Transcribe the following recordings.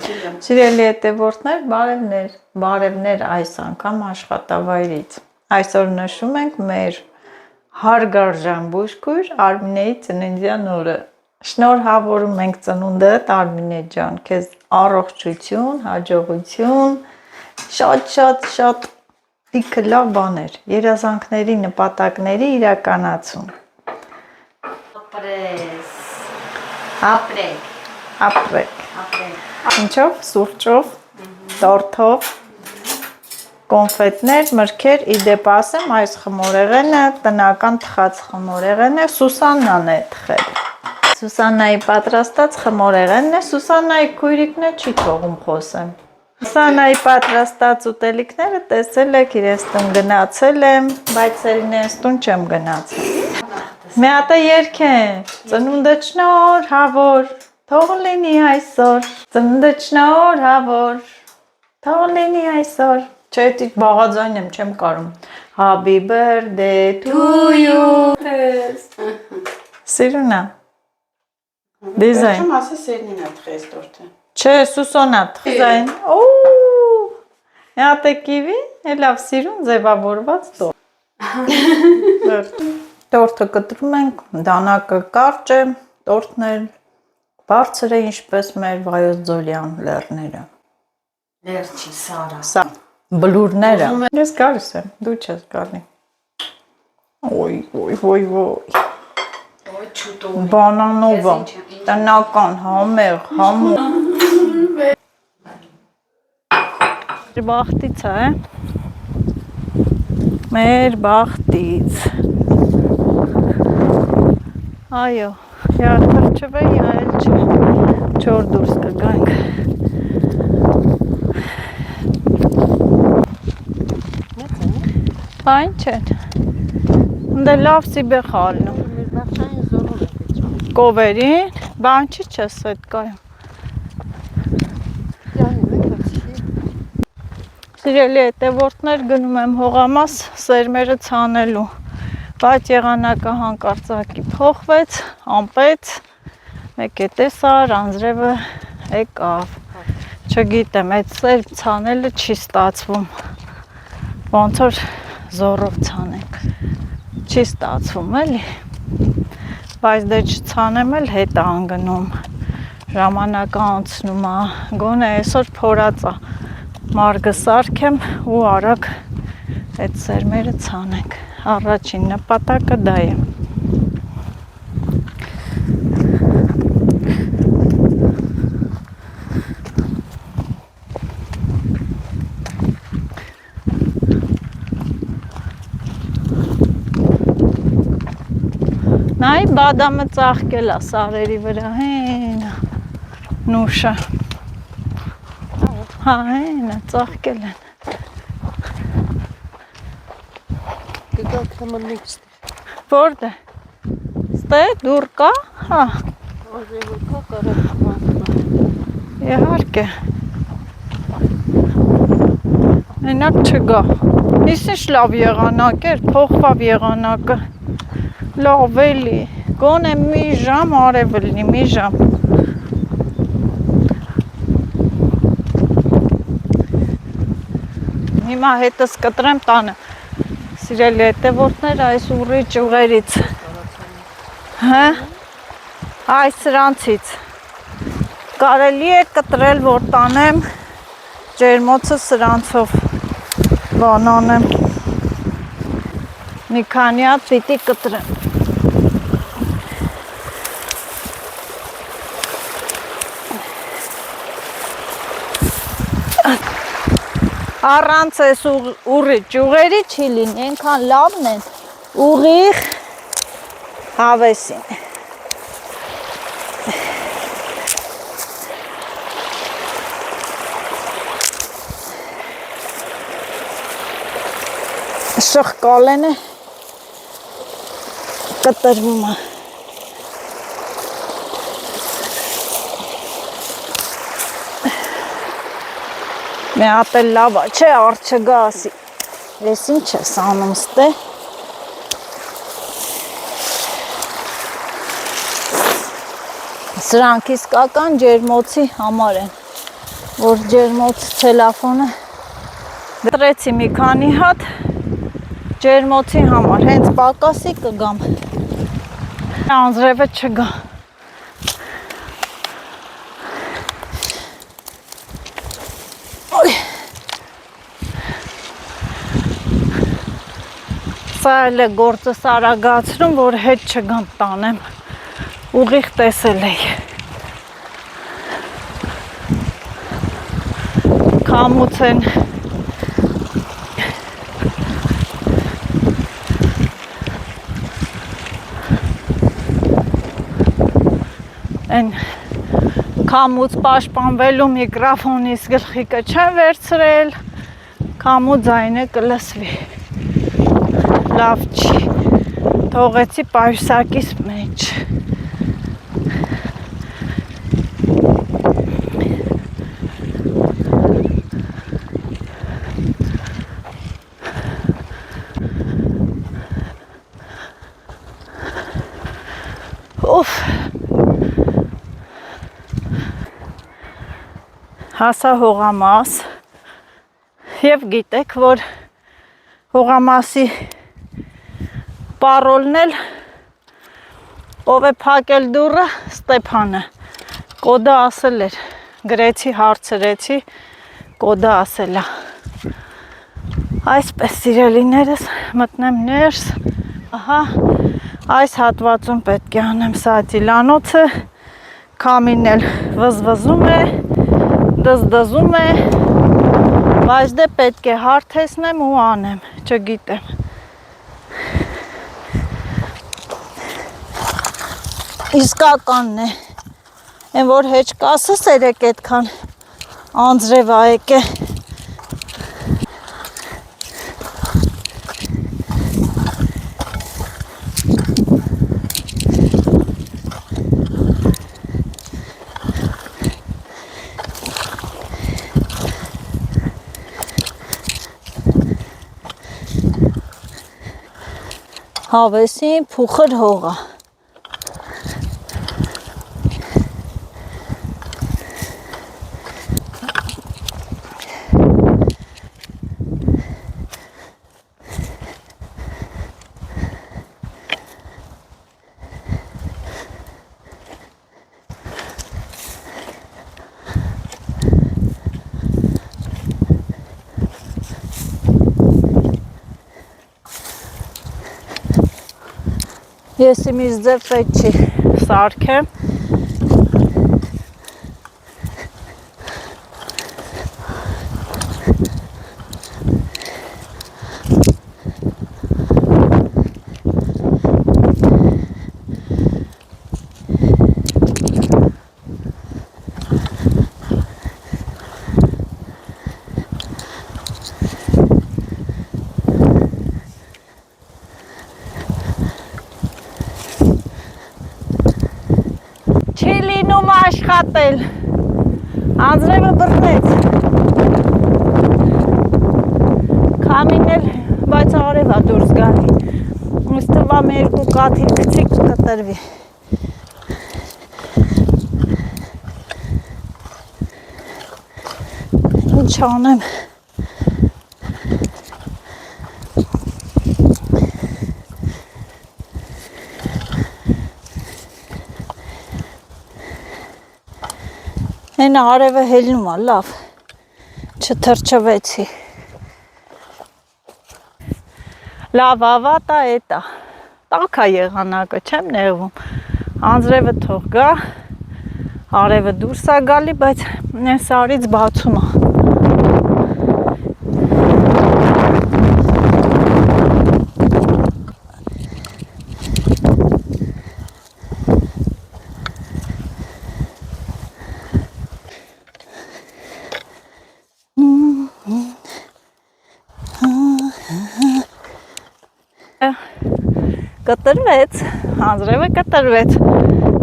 Սիրելի հետևորդներ, բարևներ այս անգամ աշխատավայրից։ Այսօր նշում ենք մեր հարգարժան բուժքույր Արմինեի ծննդյան օրը։ Շնորհավորում ենք ծնունդդ, Արմինե ջան, քեզ առողջություն, հաջողություն, շատ լիքը լավ բաներ, երազանքների, նպատակների իրականացում։ Ապրեք։ Ինչով, սուրճով, տորթով, կոնֆետներ, մրգեր, իդեպ ասեմ, այս խմորեղենը տնական թխած խմորեղեն է, Սուսաննան է թխել։ Սուսաննայի պատրաստած խմորեղենն է, Սուսաննայի քույրիկն է, չի թողում խոսեմ։ Սուսաննայի պատրաստած ուտելիքները տեսել եք, իրենց տուն գնացել եմ, բայց իրենց տուն չեմ գնացել։ Մի հատ երգենք, ծնունդդ շնորհավոր, թող լինի այսօր, ծնունդդ շնորհավոր, թող լինի այսօր։ Չէ, դի բաղաձայն եմ, չեմ կարում։ Happy birthday to you։ Սիրունա։ Դիզայն։ Չեմ ասա Սերնին է թխես տորթը։ Չէ, Սուսոնա թխային։ Մի հատ է կիվի, լավ սիրուն ձևավորված տորթ։ Տորթը կտրում ենք, դանակը կարճ է, տորթն էլ բարձր է, ինչպես մեր Վայոց Ձորյան լեռները։ Լերչի Սարա։ Սա բլուրները։ Ես գալիս եմ, դու չես գալի։ Ոյ։ Բանանովա, տնական, համեղ, համով։ Բախտից է, մեր բախտից։ Այո, յարդար չվեի, այլ չէ, չոր դուրս կգանք։ Բայն չեն, ընդե լավ սիբե խալնու։ Կովերին, բան չի չես էդ կայում։ Սիրելի հետևորդներ, գնում եմ հողամաս սերմերը ցանելու, բայց եղանակը հանկարծակի փոխվեց, ամպեց, մեկ է տեսար, անձրևը եկավ, չգիտեմ, այդ սերմ ցանելը չի ստացվում, ոնց որ զորով ցանենք, չի ստացվում էլի, բայց դե չցանեմ էլ հետ անգնում, ժամանակը անցնում է, գոնե այսօր փորածա, մարգը սարքեմ ու արագ այդ սերմերը ցանենք, առաջին նպատակը դա է։ Նայ բադամը ծաղկել է սարերի վրա, հեն նուշը, հա հեն ծաղկել են։ Գգակ նմանիկ ստեղ։ Որդ է, ստե դուր կա, հա, Ոժևոքա կարակ իհարկ է, մենակ չգա, իսիշ լավ եղանակ էր, փոխվավ եղանակը, լավ էլի, գոնե մի ժամ արևը լինի, մի ժամ։ Հիմա հետս կտրեմ տանը, սիրելի հետևորդներ, այս ուռի ճյուղերից, այս սրանցից, կարելի է կտրել, որ տանեմ, ջերմոցը սրանցով բանանեմ, մի քանի հատ պիտի կտրեմ։ Առանց այս ուռի ճյուղերի չի լինի, ենքան լավն են ուղիղ հավեսին։ Շղկալեն է կտրվում է։ Մի հատ էլ լավ է, չէ, առ չգա ասի, ես ինչ ես անում ստե։ Սրանք իսկական ջերմոցի համար են։ որ ջերմոց ցելոֆանը դրեցի մի քանի հատ ջերմոցի համար, հենց պակասի կգամ, անձրևը չգա։ Սա էլ է գործս արագացնում, որ հետ չգամ տանեմ, ուղիղ տեսել էի։ Քամուց են քամուց պաշտպանվելու միկրոֆոնից գլխիկը չեմ վերցրել, քամու ձայնը կլսվի։ Լավ չի, թողեցի պայուսակիս մեջ։ Ուֆ, հասա հողամաս և գիտեք, որ հողամասի պարոլն էլ ով է փակել դուռը, Ստեփանը, կոդը ասել էր, գրեցի, հարցրեցի, կոդը ասել է։ Այսպես սիրելիներս մտնեմ ներս, ահա, այս հատվածում պետք է անեմ սատիլանոցը, քամին էլ վզվզում է, դզդզում է, բայց դե պետք է հարթեսնեմ ու անեմ, չգիտեմ։ Իսկականն է, են որ հեչկասս երեք այդքան անձրև ա եկե։ Հավեսին փուխր հողա։ Ես իմից ձև պետք չի սարքեմ, չի լինում աշխատել, անձրևը բռնեց, քամին էլ, բայց արև ա դուրս գալի, ինձ թվում է երկու կաթիլ գցիկ կտրվի։ Ինչ անեմ։ Հենա արևը հելնում ա, լավ, չթրջվեցի։ Լավ ավատա էտա, տաք ա եղանակը, չեմ նեղվում, անձրևը թող գա, արևը դուրս ա գալի, բայց նեն սարից բացում ա։ Կտրվեց, անձրևը կտրվեց,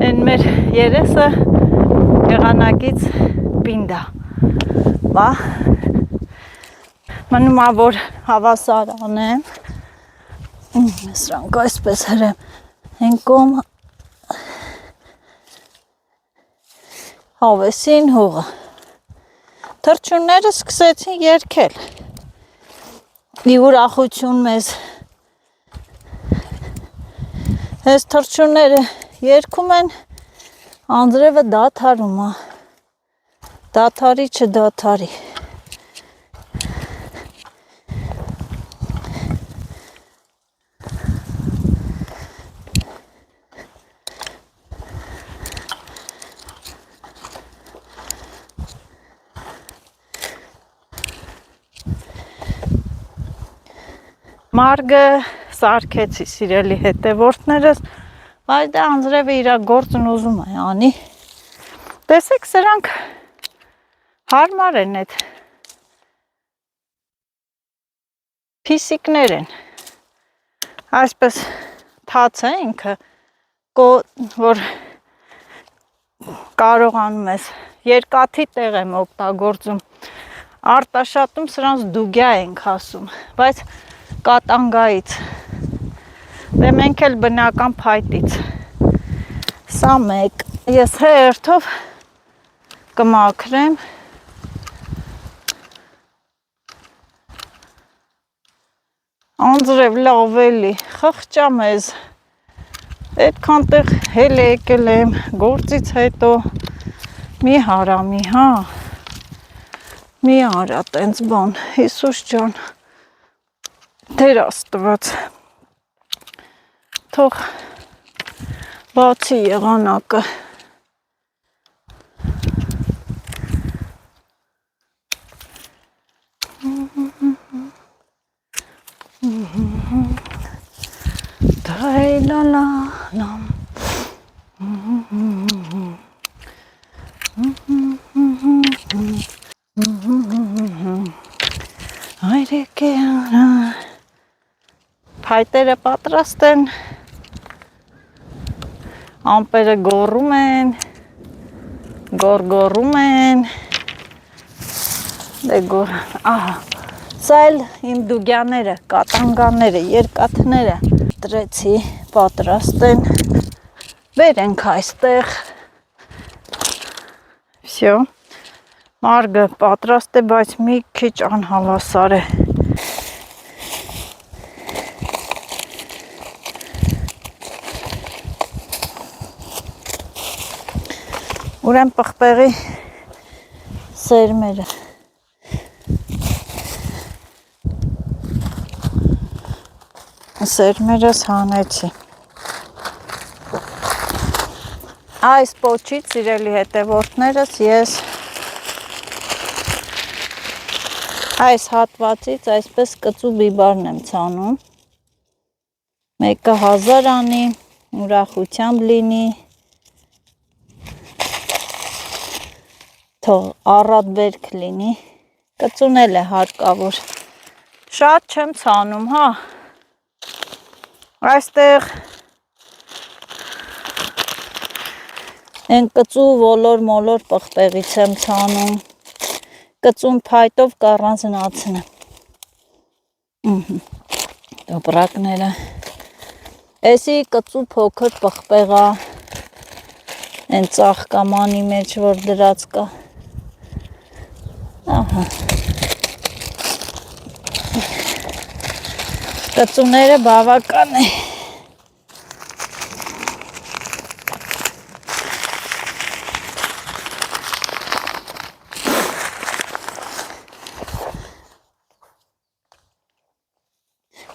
են մեր երեսը եղանակից պինդա, բա, մնում ա, որ հավասար անեմ, սրանք այսպես հրեմ, հենկոմ հավեսին հողը, Թռչունները սկսեցին երգել։ Ի ուրախություն մեզ։ Այս թռչունները երգում են, Անձրևը դադարում է։ Դադարի չդադարի։ Մարգը սարքեցի սիրելի հետևորդներս, բայց դա Անձրևը իր գործն ուզում է անի։ Տեսեք, սրանք հարմար են այդ փիսիկներ են։ Այսպես թաց է ինքը, որ կարողանում ես երկաթի տեղ եմ օգտագործում։ Արտաշատում սրանց դուգյա ենք ասում, բայց կատանգայից, դե մենք էլ բնական փայտից, սա մեկ, ես հերթով կմաքրեմ, Անձրև լավ էլի, խղճա մեզ, այդքան տեղ հել եկել եմ, գործից հետո, մի հարա, մի արա տենց բան, Հիսուս ջան, Տեր Աստված, թող բացի եղանակը, դայլալալամ, այրեք է արա, Փայտերը պատրաստ են, ամպերը գոռում են, գոռգոռում են, ահա, սա էլ իմ դուգյաները, կատանգաները, երկաթները տրեցի, պատրաստ են, բերենք այստեղ, վсё, մարգը պատրաստ է, բայց մի քիչ անհավասար է, Ուրեմն պղպեղի սերմերը Սերմերս հանեցի Այս պոչից սիրելի հետևորդներս ես այս հատվածից այսպես կծու բիբարն եմ ցանում Մեկը 1000 անի, ուրախությամբ լինի Թող առատ բերք լինի, կծունել է հարկավոր, շատ չեմ ցանում, հա, այստեղ են կծու ոլոր-մոլոր պղպեղից եմ ցանում, կծուն փայտով կառանձնացնեմ, տոպրակները, էսի կծու փոքր պղպեղա, են ծաղկամանի մեջ, որ դրած կա, Ահա, կծուները բավական է,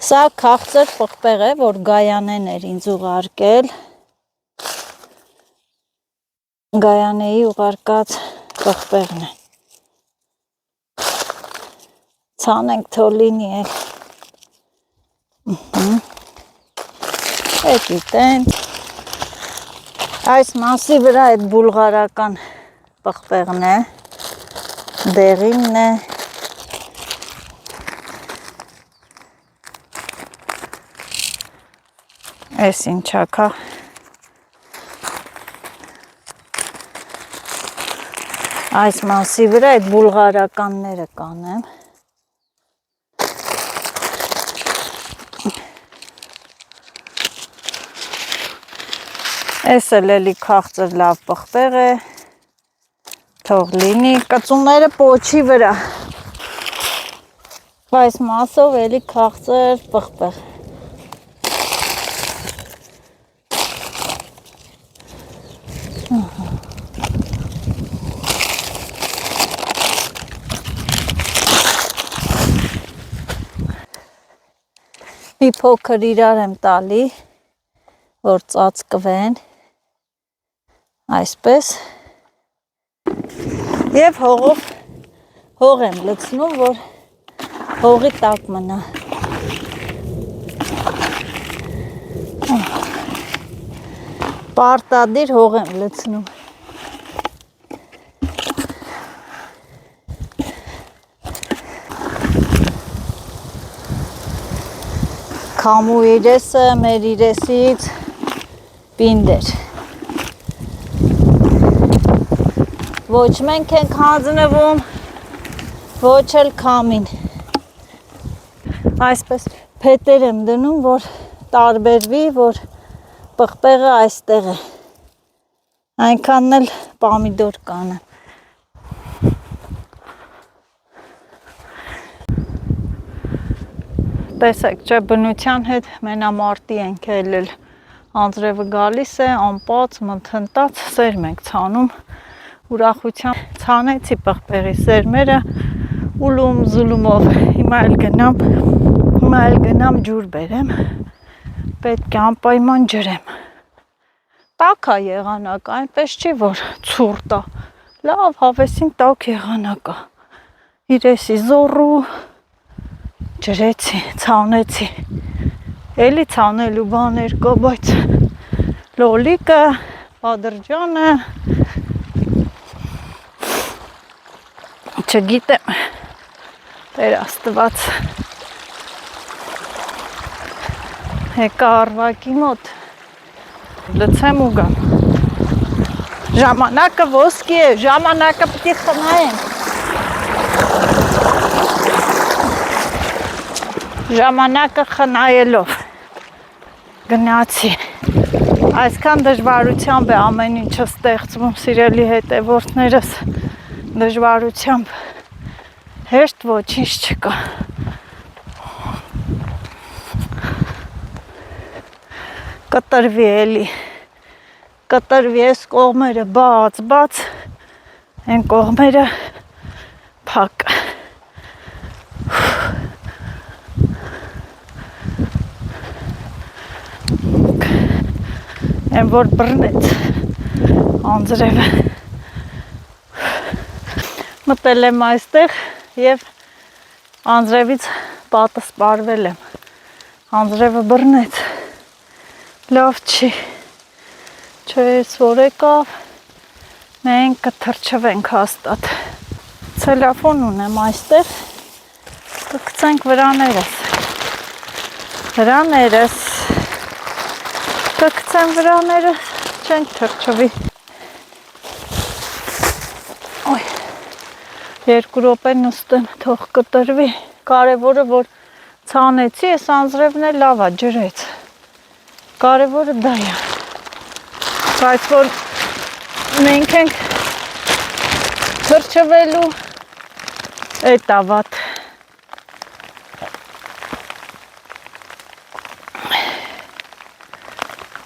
Սա քաղցր պղպեղ է, որ Գայանեն էր ինձ ուղարկել, Գայանեի ուղարկած պղպեղն է, Ցանենք թոլինի է, Գիտեն, այս մասի վրա այդ բուլղարական պղպեղն է, դեղինն է, Այս ինչակա, այս մասի վրա այդ բուլղարականները կանեմ, Այս էլ էլի քաղցր լավ պղպեղ է, Թող լինի կծունները պոչի վրա։ Բայց մասով էլի քաղցր պղպեղ։ Մի փոքր իրար եմ տալի, որ ծածկվեն, այսպես, և հողով հող եմ լցնում, որ հողի տակ մնա։ Պարտադիր հող եմ լցնում։ Քամու իրեսը մեր իրեսից պինդ էր։ Ոչ մենք ենք հանձնվում, ոչ էլ քամին։ Այսպես փետեր եմ դնում, որ տարբերվի, որ պղպեղը այստեղ է։ Այնքանն էլ պամիդոր կանեմ։ Տեսեք, չէ, բնության հետ մենամարտի ենք ելել, անձրևը գալիս է, անպաց, մթնտած, սերմ ենք ցանում, ուրախությամբ ցանեցի պղպեղի սերմերը, ուլում զուլումով, հիմա էլ գնամ ջուր բերեմ, պետք է անպայման ջրեմ, տաք է եղանակը, այնպես չի, որ ցուրտ է, լավ հավեսին տաք եղանակ է, իրեսի զոռու, ջրեցի, ցանեցի, էլի ցանելու բաներ կա, բայց լոլիկը, բադրջանը, չգիտեմ, Տեր Աստված, եկա առվակի մոտ, լցեմ ու գամ, ժամանակը ոսկի է, ժամանակը պիտի խնայեմ, ժամանակը խնայելով գնացի, այսքան դժվարությամբ է ամեն ինչը ստեղծվում, սիրելի հետևորդներս, դժվարությամբ հեշտ ոչինչ չկա, կտրվի էլի, կտրվի ես կողմերը բաց, են կողմերը փակ, են որ բռնեց անձրևը, մտել եմ այստեղ և անձրևից պատը սպարվել եմ, անձրևը բռնեց, լավ չի, չէ ես որ եկավ, մենք կթրջվենք հաստատ, ցելոֆան ունեմ այստեղ, կգցենք վրաներս, կգցեմ վրաները, չենք թրջվի, ոյ, 2 րոպե նստեմ, թող կտրվի, կարևորը որ ցանեցի, ես անձրևն է լավ է, ջրեց, կարևորը դա է, բայց որ մենք ենք թրջվելու, էտ ավատ,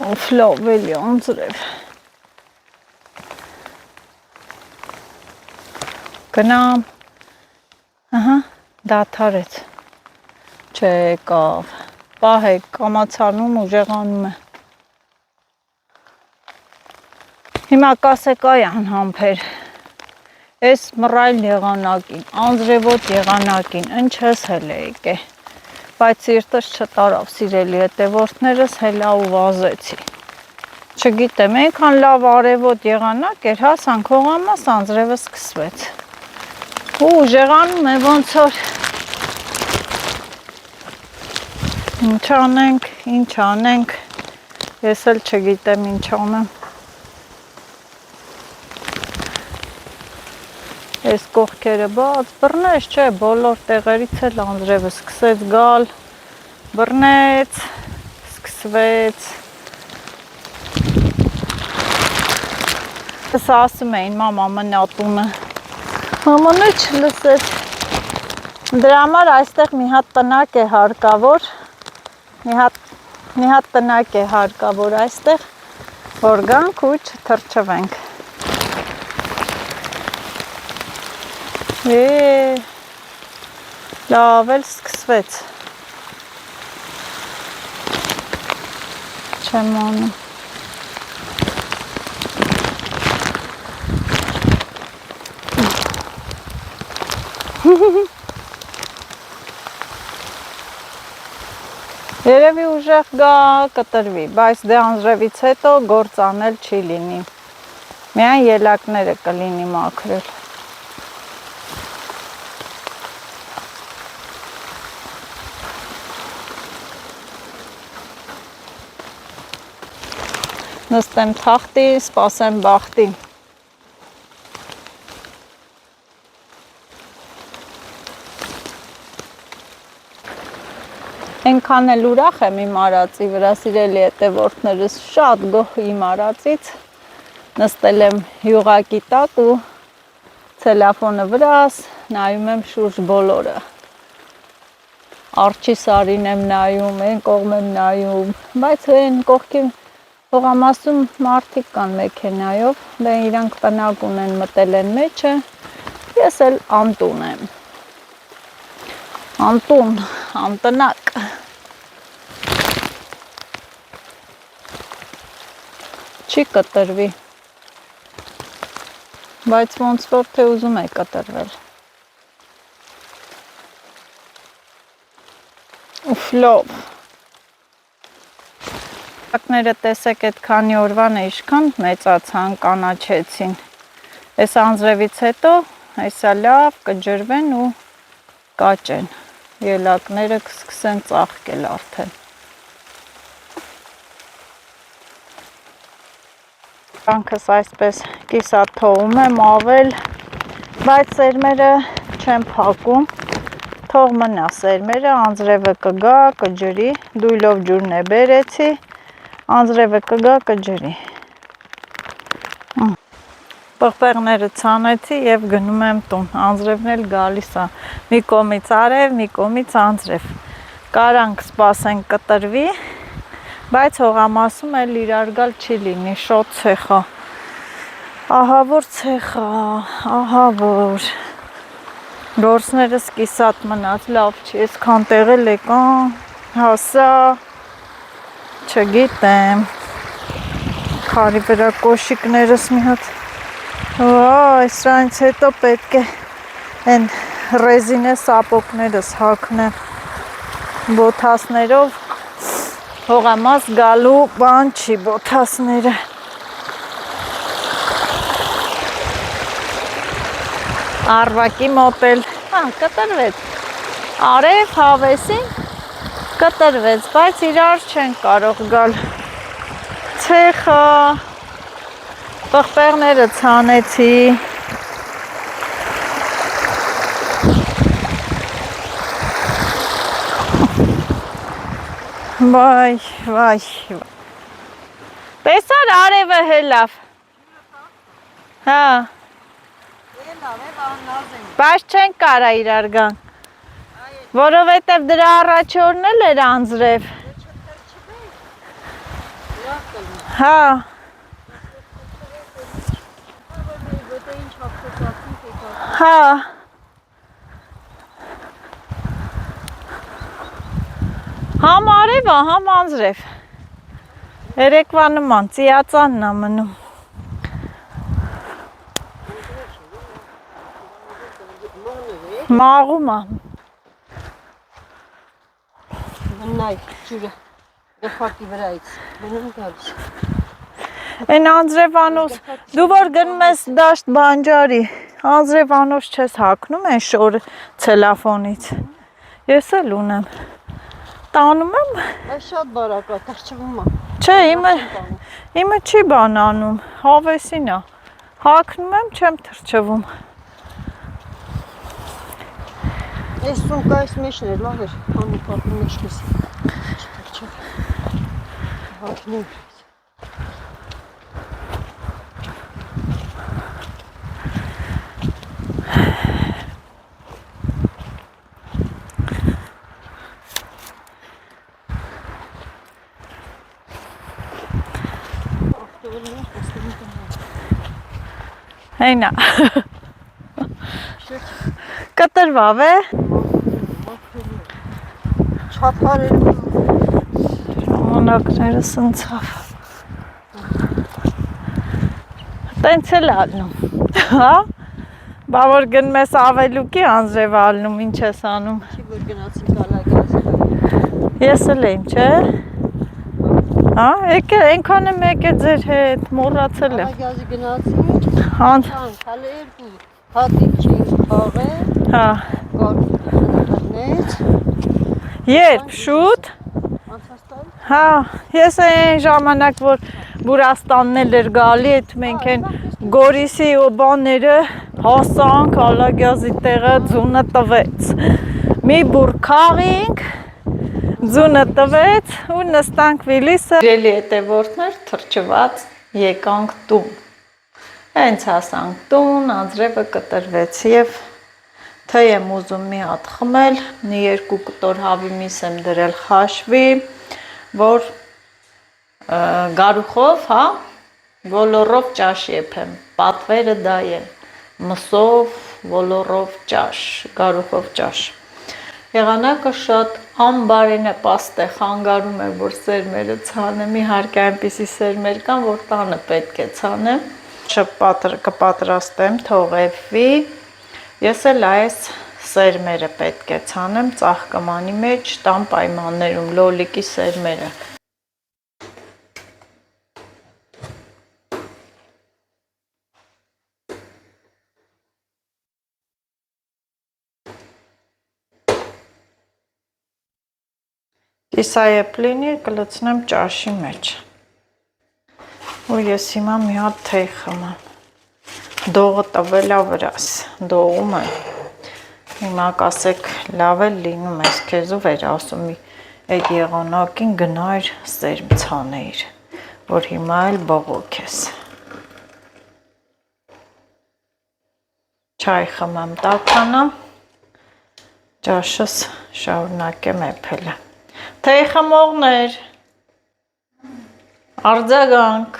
Ով լավ էլի անձրև, գնամ, դադարեց, չէ եկավ, պահեք, կամացանում ուժեղանում է, հիմա կասեք այ անհամբեր, ես մռայլ եղանակին, անձրևոտ եղանակին, ընչես հել է եկե, բայց սիրտս չտարավ սիրելի հետևորդներս հելա ու վազեցի, չգիտեմ, այնքան լավ արևոտ եղանակ էր, հասանք հողամաս անձրևը սկսվեց, ու ուժեղանում է ոնց որ, ինչ անենք, ես էլ չգիտեմ ինչ անեմ, Այս կողքերը բաց, բռնեց, չէ, բոլոր տեղերից էլ անձրևը սկսեց գալ, բռնեց, սկսվեց, Հետս ասում էին մամա մնա տունը։ Մաման էլ չլսեց։ Դրա համար այստեղ մի հատ տնակ է հարկավոր։ Մի հատ տնակ է հարկավոր այստեղ, որ գանք ու չթրջվենք։ Լավ էլ սկսվեց։ Չեմ անում։ Երևի ուժեղ գա կտրվի, բայց դե անձրևից հետո գործ անել չի լինի։ Միայն ելակները կլինի մաքրել։ Նստեմ թախտի, սպասեմ բախտին։ Այնքան էլ ուրախ եմ իմ արածի վրա, սիրելի հետևորդներս, շատ գոհ իմ արածից։ Նստել եմ յուղակի տակ ու ցելոֆոնը վրաս, նայում եմ շուրջ բոլորը։ Արջի սարին եմ նայում, այն կողմ եմ նայում, բայց այն կողքին հողամասում մարդիկ կան մեքենայով, դե իրանք տնակ ունեն, մտել են մեջը, ես էլ անտուն եմ։ Անտուն, անտնակ։ Չի կտրվի, բայց ոնց որ թե ուզում է կտրվել։ Ուֆ, լավ։ Ակները տեսեք այդ քանի օրվան է իշքան մեծացան, կանաչեցին։ Այս անձրևից հետո այսա լավ կջրվեն ու կաճեն։ Ելակները կսկսեն ծաղկել արդեն։ Կանքս այսպես կիսատ թողում եմ ավել, բայց սերմերը չեմ փակում, թող մնա սերմերը, անձրևը կգա, կջրի, դույլով ջուրն է բերեցի, անձրևը կգա, կջրի։ Պղպեղները ցանեցի և գնում եմ տուն, անձրևն էլ գալիս է, մի կողմից արև, մի կողմից անձրև։ Կարանք սպասենք կտրվի, բայց հողամասում էլ իրար գալ չի լինի, շոտ ցեխ է։ Ահա որ ցեխ է, ահա որ։ Գործներս կիսատ մնաց, լավ չի, այսքան տեղել եկան, հասա, չգիտեմ, քարի վրա կոշիկներս մի հատ, սրանից հետո պետք է են ռեզինե սապոկներս հագնեմ, բոթասներով հողամաս գալու բան չի բոթասները։ Արվակի մոտել, կտրվեց, արև հավեսին կտրվեց, բայց իրար չեն կարող գալ։ Ցեխը, պղպեղները ցանեցի։ Վայ, վայ, տեսար արևը հելավ։ Հա։ Բայց չեն կարա իրար գան, որովհետև դրա առաջ օրն էլ էր անձրև։ Հա։ Հա։ Համ արև է, համ անձրև։ Երեկվա նման, ծիածանն է մնում։ Մաղում է։ Մնայ, ջուրը, դխակի վրայից, մնում գալիս։ Են անձրևանոց, դու որ գնում ես դաշտ բանջարի, անձրևանոց չես հագնում են շոր ցելոֆոնից։ Ես էլ ունեմ։ Տանում եմ։ Այս շատ բարակ է, թրջվում է։ Չէ, իմը չի բան անում, հավեսին է։ Հագնում եմ, չեմ թրջվում։ Այս սումկա այս մեջն էր, լավ էր, հանում պապի մեջն ես։ Հագնում։ Այնա։ Կտրվավ է։ Չափարել Մոնակները սնցավ։ Տենց էլ ալնում, հա։ Բա որ գնում ես ավելուկի անձրև ալնում, ինչ ես անում։ չի որ գնացի գալագազը։ Ես էլ եմ, չէ։ Հա, եկել, այնքան եմ եկել ձեր հետ, մոռացել եմ։ Գալագազը գնացի։ Հան, Հալը երկու հատիկ չի խաղել։ հա։ Գարնեց։ Երբ շուտ։ Անցած տարի։ Հա, ես այն ժամանակ որ Բուրաստանն էլ էր գալի, այդ մենք այն Գորիսի ու բաները հասանք, Ալագյազի տեղը ձունը տվեց։ Մի բուր քաղինք, ձունը տվեց ու նստանք Վիլիսը։ Իրելի հետևորդներ թրջված եկանք տուն։ Հենց հասանք տուն, անձրևը կտրվեց եւ թե եմ ուզում մի հատ խմել, մի երկու կտոր հավի միս եմ դրել խաշվի, որ գարուխով, հա, ոլորով ճաշ եփեմ, պատվերը դա է, մսով, ոլորով ճաշ, գարուխով ճաշ։ Եղանակը շատ անբարին է պաստե, խանգարում է, որ սերմերը ցանեմ, իհարկե այնպիսի սերմեր կան, որ տանը պետք է ցանեմ, կպատրաստեմ, թողևվի, ես էլ այս սերմերը պետք է ցանեմ, ծաղկամանի մեջ, տան պայմաններում, լոլիկի սերմերը։ Կիսայեպլինի կլցնեմ ճաշի մեջ, որ ես հիմա մի հատ թեյ խմեմ, դողը տվելա վրաս, դողում եմ, հիմա կասեք լավ էլ լինում ես, քեզով էր ասում այդ եղանակին գնայր սերմ ցանեիր, որ հիմա էլ բողոք ես, չայ խմեմ տաքանամ, ճաշս շարունակեմ էփելը։ Թեյ խմողներ, արձագանք,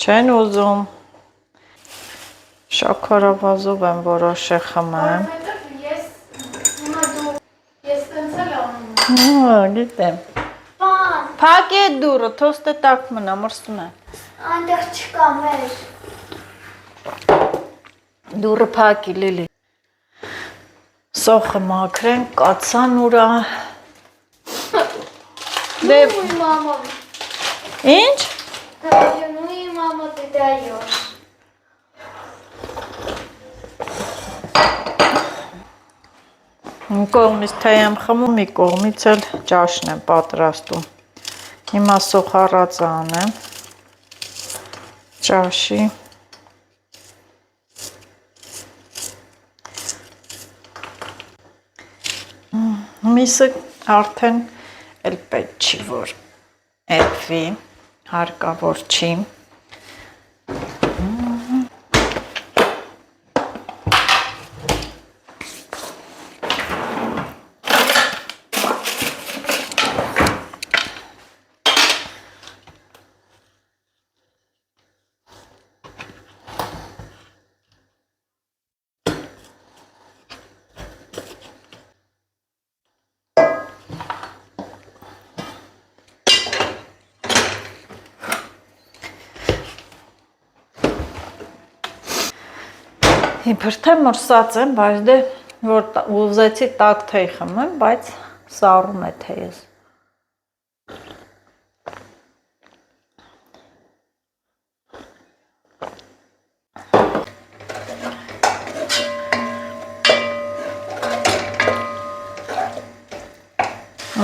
չեն ուզում, շաքարավազով եմ որոշե խմեմ։ Ես տենցել անում։ Գիտեմ։ Բան, Փակ է դուրը, թոստը տակ մնա, մրսում է։ այնտեղ չկա մեր։ Դուրը փակի լիլի։ Սոխը մաքրեն, կացան ուրա։ Դե Նույն մամա, ինչ? նույն մամա դայո։ Մի կողմից թեյ եմ խմում, մի կողմից էլ ճաշն եմ պատրաստում։ Հիմա սոխառածը անեմ։ Ճաշի։ Միսը արդեն էլ պետք չի, որ էփվի, հարկավոր չի։ Իբր թե մրսած եմ, բայց դե որ ուզեցի տաք թեյ խմեմ, բայց սառում է թեյս։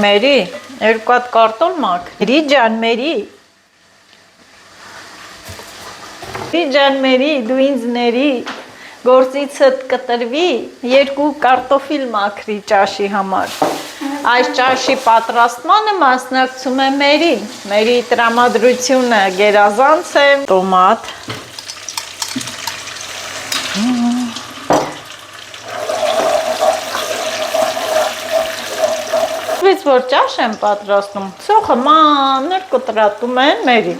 Մերի, երկու հատ կարտոլ մակ։ Մերի ջան, Մերի։ Մերի ջան, Մերի, դու ինձ ների։ Գործիցդ կտրվի, երկու կարտոֆիլ մաքրի ճաշի համար։ Այս ճաշի պատրաստմանը մասնակցում է Մերին։ Մերի տրամադրությունը գերազանց է, տոմատ։ Ից որ ճաշ եմ պատրաստում, սոխը մանր կտրատում են Մերի։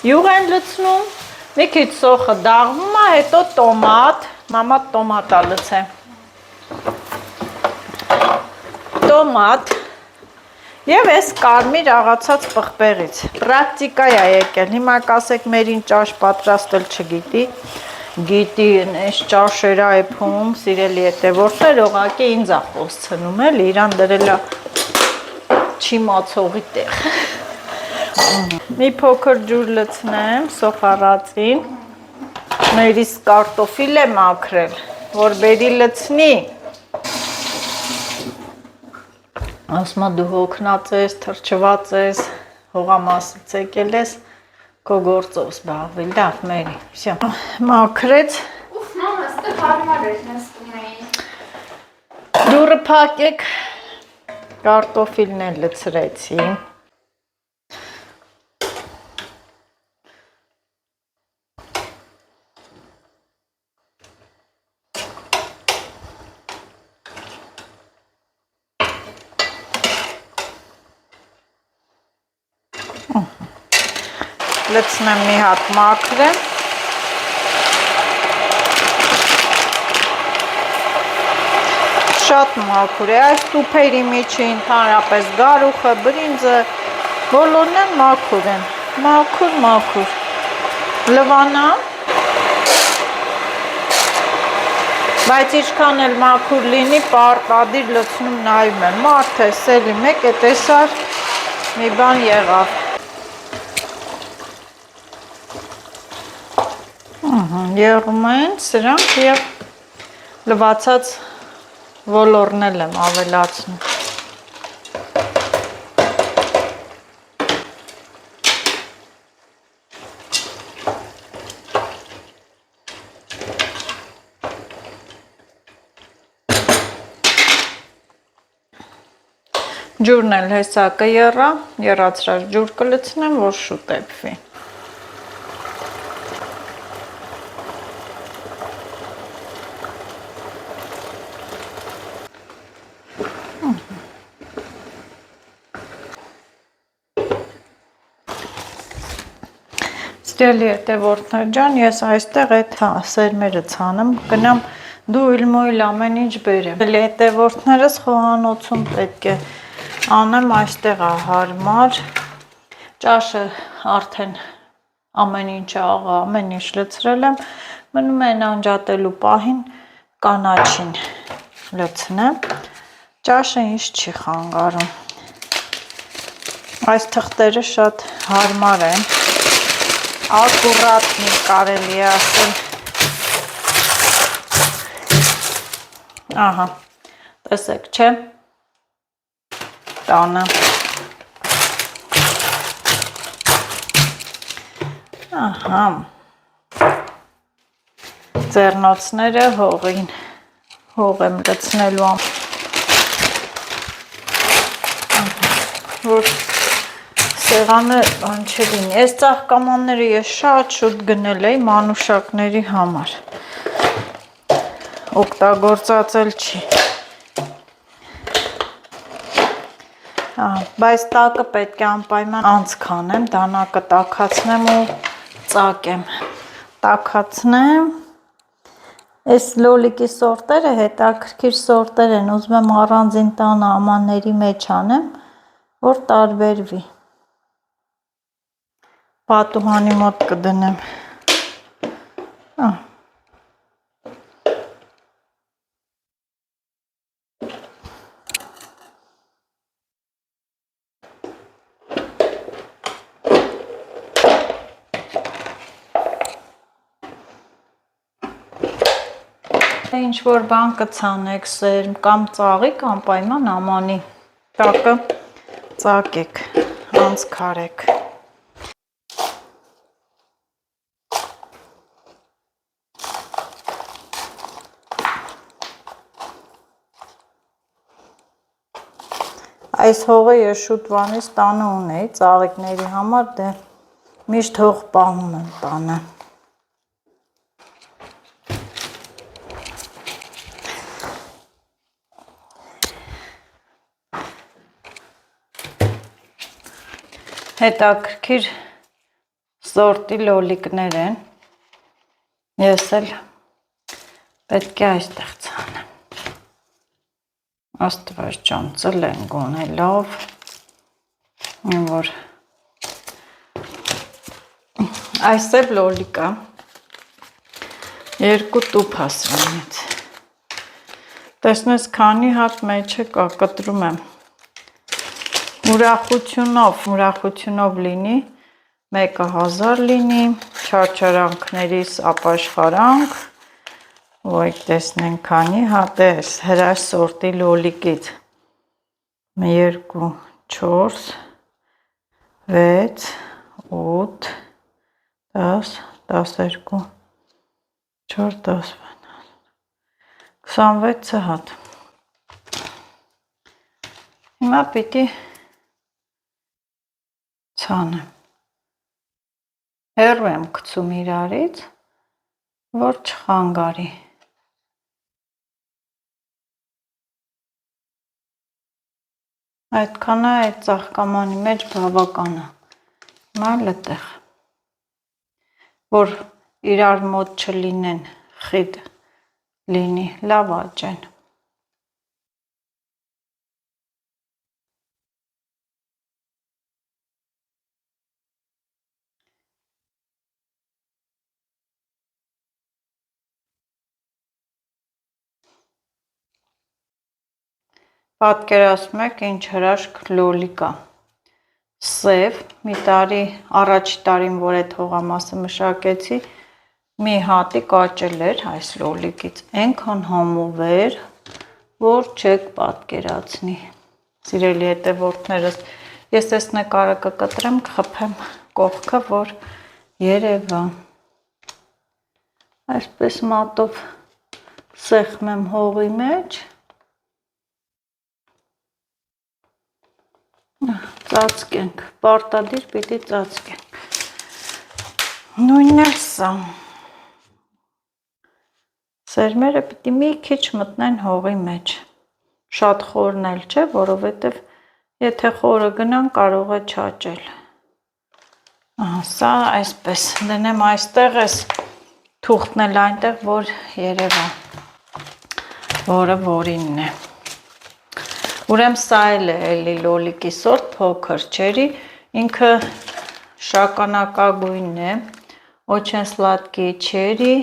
Յուղ են լցնում, Մի քիչ սոխը դաղվում է, հետո տոմատ, մամա տոմատա լցեմ։ Տոմատ եւ այս կարմիր աղացած պղպեղից։ Պրակտիկա է եկել։ Հիմա կասեք մերին ճաշ պատրաստել չգիտի։ Գիտի, այս ճաշերա է փում, սիրելի հետևորդներ, ուղղակի ինձ է խոսցնում էլի, իրան դրելա չիմացողի տեղ։ Մի փոքր ջուր լցնեմ սոխառածին։ Մերիս կարտոֆիլ է մաքրել, որ բերի լցնի։ Ասմա դու հոգնած ես, թրջված ես, հողամասից եկել ես, քո գործով զբաղվել, լավ մերի, վсё։ Մաքրեց։ Ուֆ, մամա, ստե հարմար էր նստում էի։ Դուրը փակեք, կարտոֆիլն էլ լցրեցի։ Լցնեմ մի հատ մաքրեմ։ Շատ մաքուր է, այս տուփերի միջի ընդհանրապես գարուխը, բրինձը, բոլորն են մաքուր են, մաքուր։ Լվանամ, բայց ինչքան էլ մաքուր լինի, պարտադիր լցնում նայում եմ, մարդ է, սելի մեկ է տեսար, մի բան եղավ։ Եղում են սրանք և լվացած ոլորնել եմ ավելացնում։ Ջուրն էլ հեսա կերա, եռացրած ջուր կլցնեմ, որ շուտեպվի։ Սիրելի հետևորդներ ջան, ես այստեղ այդ սերմերը ցանեմ, գնամ դույլ-մույլ ամեն ինչ բերեմ։ Սիրելի հետևորդներս խոհանոցում պետք է անեմ, այստեղ է հարմար։ Ճաշը արդեն ամեն ինչը աղա, ամեն ինչ լցրել եմ, մնում է անջատելու պահին կանաչին լցնեմ։ Ճաշը ինչ չի խանգարում։ Այս թղթերը շատ հարմար են։ Ակուրատնի կարելի է ասել։ Ահա, տեսեք, չէ, տանը։ Ահա, ձեռնոցները հողին, հող եմ լցնելու որ սեղանը բան չլինի։ Այս ծաղկամանները ես շատ շուտ գնել էի մանուշակների համար։ Օգտագործածել չի։ Բայց տակը պետք է անպայման անցք անեմ, դանակը տաքացնեմ ու ծակեմ։ Տաքացնեմ։ Այս լոլիկի սորտերը հետաքրքիր սորտեր են, ուզում եմ առանձին տանը ամանների մեջ անեմ, որ տարբերվի։ Պատուհանի մոտ կդնեմ։ Ինչ-որ բան կցանեք, սերմ կամ ծաղիկ, անպայման ամանի տակը ծակեք, անցք արեք։ Այս հողը ես շուտվանից տանը ունեի, ծաղիկների համար դե միշտ հող պահում եմ տանը։ Հետաքրքիր սորտի լոլիկներ են, Ես էլ պետք է այստեղ ցանեմ։ Աստված ջան, ծլեն գոնե լավ, որ այսև լոլիկա, 2 տուփ ասրանից, տեսնես քանի հատ մեջը կա, կտրում եմ, ուրախությունով լինի, մեկը 1000 լինի, չարչարանքներիս ապաշխարանք, ոյ տեսնենք քանի հատ է հրաշսորտի լոլիկից, 2, 4, 6, 8, 10, 12, 4, 10, 26 հատ, հիմա պիտի ցանեմ, հեռու եմ գցում իրարից, որ չխանգարի, այդքան է այդ ծաղկամանի մեջ բավական է, հիմա այդտեղ, որ իրար մոտ չլինեն, խիտ լինի, լավ աճեն։ Պատկերացնում եք ինչ հրաշք լոլիկա, սև, մի տարի, առաջի տարին, որ այդ հողամասը մշակեցի, մի հատիկ աճել էր այս լոլիկից, այնքան համով էր, որ չեք պատկերացնի, սիրելի հետևորդներս, ես այս նկարը կկտրեմ, կխփեմ կողքը, որ երևա, այսպես մատով սեղմեմ հողի մեջ, ծածկենք, պարտադիր պիտի ծածկենք, նույնն էլ սա, սերմերը պիտի մի քիչ մտնեն հողի մեջ, շատ խորն էլ չէ, որովհետև եթե խորը գնան կարող է չաճել, սա այսպես, դնեմ այստեղ ես թուղթն էլ այնտեղ, որ երևա, որը որինն է, ուրեմ սա էլ է էլի լոլիկի սորտ, փոքր չերի, ինքը շագանակագույնն է, очень сладкий չերի,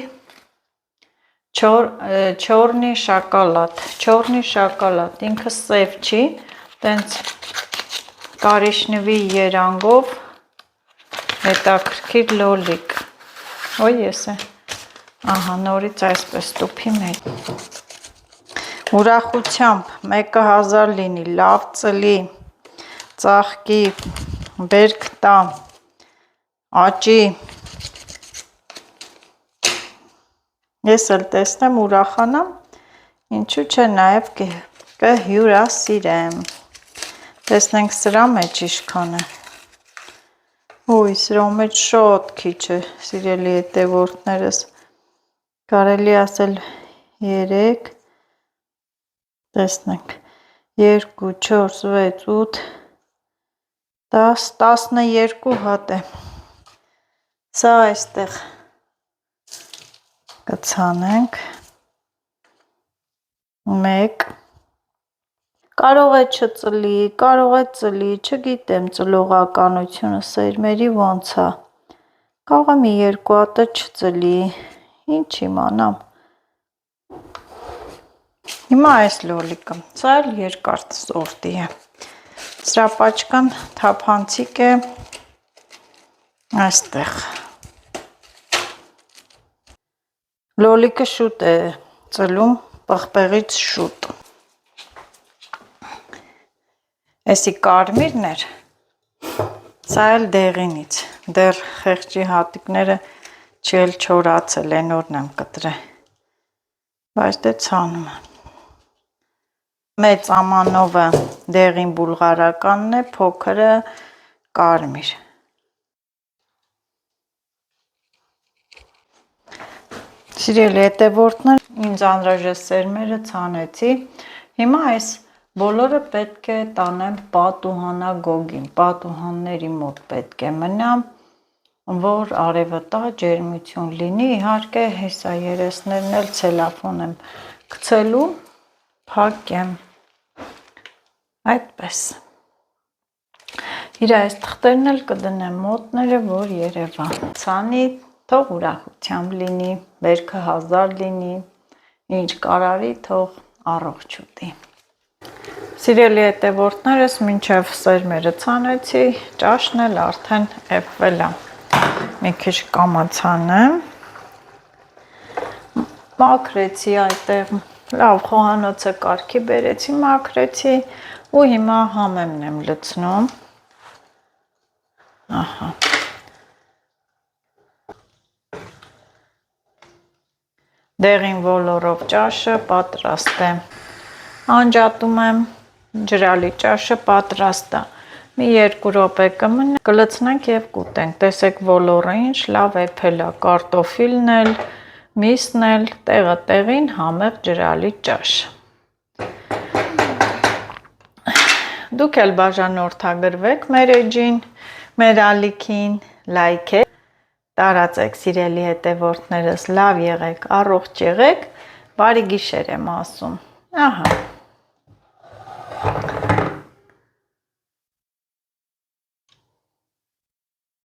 չորնի շակալատ, ինքը սև չի, տենց կարիշնվի երանգով, հետաքրքիր լոլիկ, ոյ ես է, ահա նորից այսպես տուփի մեջ, ուրախությամբ, մեկը 1000 լինի, լավ ծլի, ծաղկի, բերք տա, աճի, ես էլ տեսնեմ ուրախանամ, ինչու չէ նաև կհյուրասիրեմ, տեսնենք սրա մեջ իշքան է, ոյ սրա մեջ շատ քիչ է, սիրելի հետևորդներս, կարելի ասել 3, տեսնենք, 2, 4, 6, 8, 10, 12 հատ է, սա այստեղ կցանենք, 1, կարող է չծլի, կարող է ծլի, չգիտեմ ծլողականությունը սերմերի ոնց է, կարող է մի 2 հատը չծլի, ինչ իմանամ, հիմա այս լոլիկը, սա էլ երկար սորտի է, սրա պաչկան թափանցիկ է այստեղ, լոլիկը շուտ է ծլում, պղպեղից շուտ, էսի կարմիրն էր, սա էլ դեղինից, դեռ խեղճի հատիկները չի էլ չորացել, են օրն եմ կտրել, բայց դե ցանում եմ, մեծ ամանովը դեղին բուլղարականն է, փոքրը կարմիր, սիրելի հետևորդներ, ինձ անհրաժեշտ սերմերը ցանեցի, հիմա այս բոլորը պետք է տանեմ պատուհանագոգին, պատուհանների մոտ պետք է մնամ, որ արևը տա ջերմություն լինի, իհարկե հեսա երեսներն էլ ցելոֆան եմ գցելու, փակեմ, այդպես, իր այս թղթերն էլ կդնեմ մոտները, որ երևա, ցանի թող ուրախությամբ լինի, բերքը հազար լինի, ինչ կարարի թող առողջ ուտի։ Սիրելի հետևորդներս, մինչև սերմերը ցանեցի, ճաշն էլ արդեն էփվել է։ Մի քիչ կամացանեմ։ Մաքրեցի այդտեղ, լավ խոհանոցը կարգի բերեցի, մաքրեցի ու հիմա համեմն եմ լցնում։ Ահա։ Դեղին ոլորով ճաշը պատրաստ է։ Անջատում եմ, ջրալի ճաշը պատրաստ է։ Մի 2 րոպե կմնա, կլցնենք եւ կուտենք։ Տեսեք ոլորը ինչ լավ էփել է, կարտոֆիլն էլ, միսն էլ, տեղը տեղին համեղ ջրալի ճաշ։ Դուք էլ բաժանորդագրվեք մեր էջին, մեր ալիքին, լայքեք, տարածեք սիրելի հետևորդներս, լավ եղեք, առողջ եղեք, բարի գիշեր եմ ասում։ Ահա